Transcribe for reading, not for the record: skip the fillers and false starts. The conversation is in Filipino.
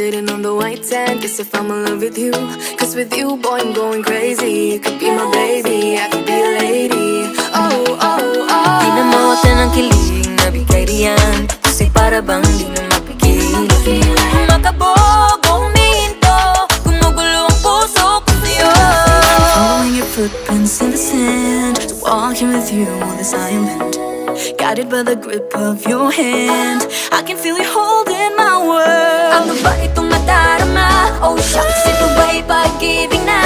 sitting on the white sand. Guess if I'm in love with you, cause with you, boy, I'm going crazy. You could be my baby, I could be a lady. Oh, oh, oh. Di na mawatan ang kilig na bigay riyan, kasi para bang di na mapigil. Makabog o huminto, gumugulo ang puso ko sa'yo. Following your footprints in the sand, walking with you on this island, guided by the grip of your hand. I can feel you holding my world. Ano ba itong nadarama? Oh shucks, ito ba'y pag-ibig na?